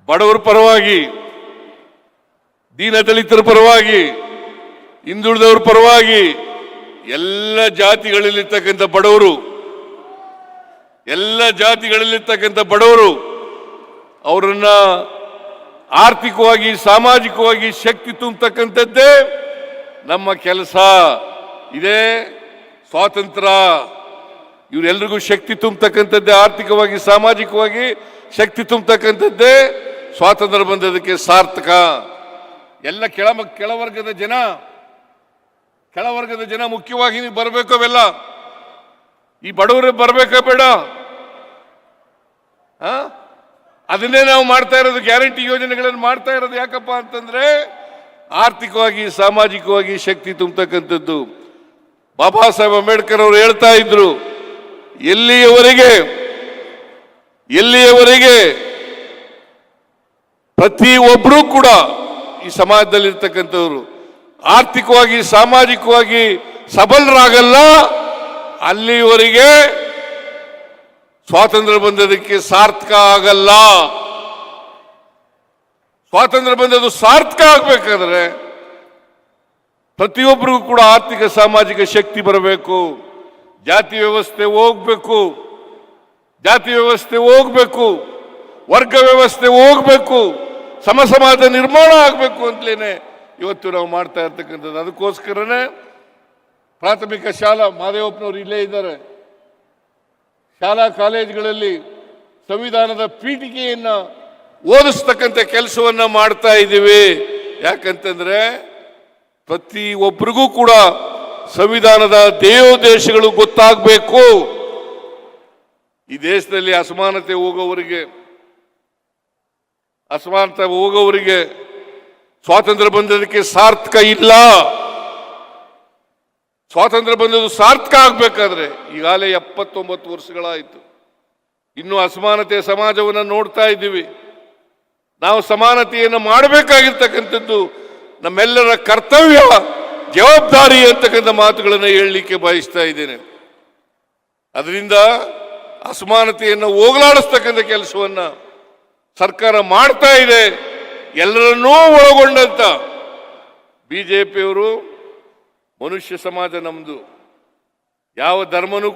ಬಡವರ ಪರವಾಗಿ, ದೀನದಲಿತರ ಪರವಾಗಿ, ಹಿಂದುಳಿದವರ ಪರವಾಗಿ, ಎಲ್ಲ ಜಾತಿಗಳಲ್ಲಿರ್ತಕ್ಕಂಥ ಬಡವರು, ಎಲ್ಲ ಜಾತಿಗಳಲ್ಲಿರ್ತಕ್ಕಂಥ ಬಡವರು ಅವರನ್ನ ಆರ್ಥಿಕವಾಗಿ, ಸಾಮಾಜಿಕವಾಗಿ ಶಕ್ತಿ ತುಂಬತಕ್ಕಂಥದ್ದೇ ನಮ್ಮ ಕೆಲಸ. ಇದೇ ಸ್ವಾತಂತ್ರ್ಯ. ಇವರೆಲ್ಲರಿಗೂ ಶಕ್ತಿ ತುಂಬತಕ್ಕಂಥದ್ದೇ, ಆರ್ಥಿಕವಾಗಿ ಸಾಮಾಜಿಕವಾಗಿ ಶಕ್ತಿ ತುಂಬತಕ್ಕಂಥದ್ದೇ ಸ್ವಾತಂತ್ರ್ಯ ಬಂದದಕ್ಕೆ ಸಾರ್ಥಕ. ಎಲ್ಲ ಕೆಳವರ್ಗದ ಜನ ಮುಖ್ಯವಾಗಿ ನೀವು ಬರಬೇಕು. ಅವೆಲ್ಲ ಈ ಬಡವರು ಬರಬೇಕಾ ಬೇಡ? ಅದನ್ನೇ ನಾವು ಮಾಡ್ತಾ ಇರೋದು, ಗ್ಯಾರಂಟಿ ಯೋಜನೆಗಳನ್ನು ಮಾಡ್ತಾ ಇರೋದು. ಯಾಕಪ್ಪ ಅಂತಂದ್ರೆ ಆರ್ಥಿಕವಾಗಿ ಸಾಮಾಜಿಕವಾಗಿ ಶಕ್ತಿ ತುಂಬತಕ್ಕಂಥದ್ದು. ಬಾಬಾ ಸಾಹೇಬ್ ಅಂಬೇಡ್ಕರ್ ಅವರು ಹೇಳ್ತಾ ಇದ್ರು, ಎಲ್ಲಿಯವರೆಗೆ ಪ್ರತಿಯೊಬ್ಬರೂ ಕೂಡ ಈ ಸಮಾಜದಲ್ಲಿರ್ತಕ್ಕಂಥವ್ರು ಆರ್ಥಿಕವಾಗಿ ಸಾಮಾಜಿಕವಾಗಿ ಸಬಲರಾಗಲ್ಲ, ಅಲ್ಲಿವರೆಗೆ ಸ್ವಾತಂತ್ರ್ಯ ಬಂದದಕ್ಕೆ ಸಾರ್ಥಕ ಆಗಲ್ಲ. ಸ್ವಾತಂತ್ರ್ಯ ಬಂದದ್ದು ಸಾರ್ಥಕ ಆಗ್ಬೇಕಾದ್ರೆ ಪ್ರತಿಯೊಬ್ಬರಿಗೂ ಕೂಡ ಆರ್ಥಿಕ ಸಾಮಾಜಿಕ ಶಕ್ತಿ ಬರಬೇಕು. ಜಾತಿ ವ್ಯವಸ್ಥೆ ಹೋಗ್ಬೇಕು, ವರ್ಗ ವ್ಯವಸ್ಥೆ ಹೋಗ್ಬೇಕು, ಸಮಾಜ ನಿರ್ಮಾಣ ಆಗಬೇಕು ಅಂತಲೇನೆ ಇವತ್ತು ನಾವು ಮಾಡ್ತಾ ಇರ್ತಕ್ಕಂಥದ್ದು. ಅದಕ್ಕೋಸ್ಕರನೇ ಪ್ರಾಥಮಿಕ ಶಾಲಾ, ಮಾದೇವಪ್ಪನವರು ಇಲ್ಲೇ ಇದ್ದಾರೆ, ಶಾಲಾ ಕಾಲೇಜುಗಳಲ್ಲಿ ಸಂವಿಧಾನದ ಪೀಠಿಕೆಯನ್ನ ಓದಿಸ್ತಕ್ಕಂಥ ಕೆಲಸವನ್ನ ಮಾಡ್ತಾ ಇದ್ದೀವಿ. ಯಾಕಂತಂದ್ರೆ ಪ್ರತಿಯೊಬ್ಬರಿಗೂ ಕೂಡ ಸಂವಿಧಾನದ ದೇವೋದ್ದೇಶಗಳು ಗೊತ್ತಾಗಬೇಕು. ಈ ದೇಶದಲ್ಲಿ ಅಸಮಾನತೆ ಹೋಗೋವರಿಗೆ ಸ್ವಾತಂತ್ರ್ಯ ಬಂದದಕ್ಕೆ ಸಾರ್ಥಕ ಇಲ್ಲ. ಸ್ವಾತಂತ್ರ್ಯ ಬಂದದ್ದು ಸಾರ್ಥಕ ಆಗ್ಬೇಕಾದ್ರೆ ಈಗಾಗಲೇ 79 ವರ್ಷಗಳಾಯಿತು. ಇನ್ನು ಅಸಮಾನತೆಯ ಸಮಾಜವನ್ನು ನೋಡ್ತಾ ಇದ್ದೀವಿ. ನಾವು ಸಮಾನತೆಯನ್ನು ಮಾಡಬೇಕಾಗಿರ್ತಕ್ಕಂಥದ್ದು ನಮ್ಮೆಲ್ಲರ ಕರ್ತವ್ಯ, ಜವಾಬ್ದಾರಿ ಅಂತಕ್ಕಂಥ ಮಾತುಗಳನ್ನು ಹೇಳಲಿಕ್ಕೆ ಬಯಸ್ತಾ ಇದ್ದೇನೆ. ಅದರಿಂದ ಅಸಮಾನತೆಯನ್ನು ಹೋಗಲಾಡಿಸ್ತಕ್ಕಂಥ ಕೆಲಸವನ್ನ ಸರ್ಕಾರ ಮಾಡ್ತಾ ಇದೆ. ಎಲ್ಲರನ್ನೂ ಒಳಗೊಂಡಂತ ಬಿಜೆಪಿಯವರು ಮನುಷ್ಯ ಸಮಾಜ ನಮ್ದು, ಯಾವ ಧರ್ಮನೂ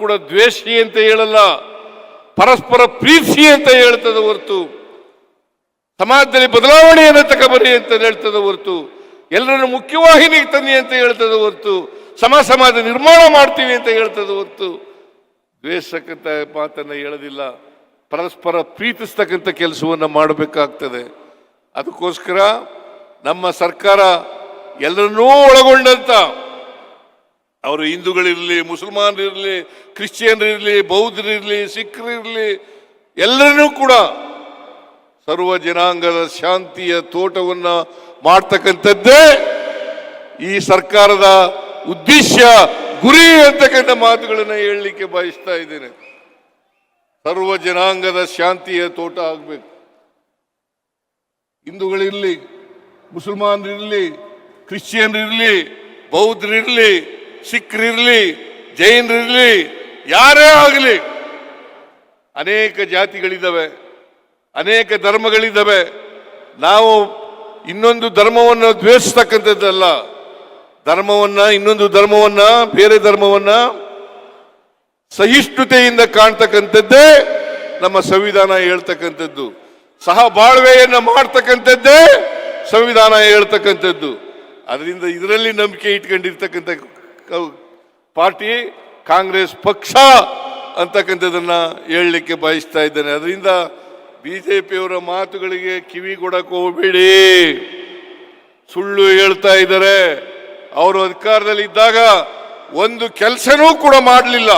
ಕೂಡ ದ್ವೇಷಿ ಅಂತ ಹೇಳಲ್ಲ, ಪರಸ್ಪರ ಪ್ರೀತಿ ಅಂತ ಹೇಳ್ತದೆ ಹೊರತು, ಸಮಾಜದಲ್ಲಿ ಬದಲಾವಣೆಯನ್ನು ತಗೊಬರಿ ಅಂತ ಹೇಳ್ತದೆ ಹೊರತು, ಎಲ್ಲರನ್ನು ಮುಖ್ಯವಾಹಿನಿಗೆ ತನ್ನಿ ಅಂತ ಹೇಳ್ತದೆ ಹೊರತು, ಸಮಾಜ ನಿರ್ಮಾಣ ಮಾಡ್ತೀವಿ ಅಂತ ಹೇಳ್ತದೆ ಹೊರತು ದ್ವೇಷಕ್ಕಂತ ಮಾತನ್ನ ಹೇಳೋದಿಲ್ಲ. ಪರಸ್ಪರ ಪ್ರೀತಿಸ್ತಕ್ಕಂಥ ಕೆಲಸವನ್ನು ಮಾಡಬೇಕಾಗ್ತದೆ. ಅದಕ್ಕೋಸ್ಕರ ನಮ್ಮ ಸರ್ಕಾರ ಎಲ್ಲರನ್ನೂ ಒಳಗೊಂಡಂತ, ಅವರು ಹಿಂದೂಗಳಿರಲಿ, ಮುಸಲ್ಮಾನರಿರಲಿ, ಕ್ರಿಶ್ಚಿಯನ್ರಿರಲಿ, ಬೌದ್ಧರಿರಲಿ, ಸಿಖ್ರಿರಲಿ, ಎಲ್ಲರನ್ನೂ ಕೂಡ ಸರ್ವ ಜನಾಂಗದ ಶಾಂತಿಯ ತೋಟವನ್ನ ಮಾಡ್ತಕ್ಕಂಥದ್ದೇ ಈ ಸರ್ಕಾರದ ಉದ್ದೇಶ, ಗುರಿ ಅಂತಕ್ಕಂಥ ಮಾತುಗಳನ್ನು ಹೇಳಲಿಕ್ಕೆ ಬಯಸ್ತಾ ಇದ್ದೇನೆ. ಸರ್ವ ಜನಾಂಗದ ಶಾಂತಿಯ ತೋಟ ಆಗಬೇಕು. ಹಿಂದೂಗಳಿರಲಿ, ಮುಸಲ್ಮಾನರಿರಲಿ, ಕ್ರಿಶ್ಚಿಯನ್ರಿರಲಿ, ಬೌದ್ಧರಿರಲಿ, ಸಿಖ್ರಿರಲಿ, ಜೈನರಿರಲಿ, ಯಾರೇ ಆಗಲಿ, ಅನೇಕ ಜಾತಿಗಳಿದ್ದಾವೆ, ಅನೇಕ ಧರ್ಮಗಳಿದ್ದಾವೆ. ನಾವು ಇನ್ನೊಂದು ಧರ್ಮವನ್ನು ದ್ವೇಷಿಸ್ತಕ್ಕಂಥದ್ದಲ್ಲ, ಇನ್ನೊಂದು ಧರ್ಮವನ್ನ, ಬೇರೆ ಧರ್ಮವನ್ನ ಸಹಿಷ್ಣುತೆಯಿಂದ ಕಾಣ್ತಕ್ಕಂಥದ್ದೇ ನಮ್ಮ ಸಂವಿಧಾನ ಹೇಳ್ತಕ್ಕಂಥದ್ದು. ಸಹಬಾಳ್ವೆಯನ್ನ ಮಾಡ್ತಕ್ಕಂಥದ್ದೇ ಸಂವಿಧಾನ ಹೇಳ್ತಕ್ಕಂಥದ್ದು. ಅದರಿಂದ ಇದರಲ್ಲಿ ನಂಬಿಕೆ ಇಟ್ಕೊಂಡಿರ್ತಕ್ಕಂಥ ಪಾರ್ಟಿ ಕಾಂಗ್ರೆಸ್ ಪಕ್ಷ ಅಂತಕ್ಕಂಥದ್ದನ್ನ ಹೇಳಲಿಕ್ಕೆ ಬಯಸ್ತಾ ಇದ್ದೇನೆ. ಅದರಿಂದ ಬಿಜೆಪಿಯವರ ಮಾತುಗಳಿಗೆ ಕಿವಿ ಕೊಡಕ್ಕೆ ಹೋಗಬೇಡಿ. ಸುಳ್ಳು ಹೇಳ್ತಾ ಇದ್ದಾರೆ. ಅವರು ಅಧಿಕಾರದಲ್ಲಿ ಇದ್ದಾಗ ಒಂದು ಕೆಲಸನೂ ಕೂಡ ಮಾಡಲಿಲ್ಲ.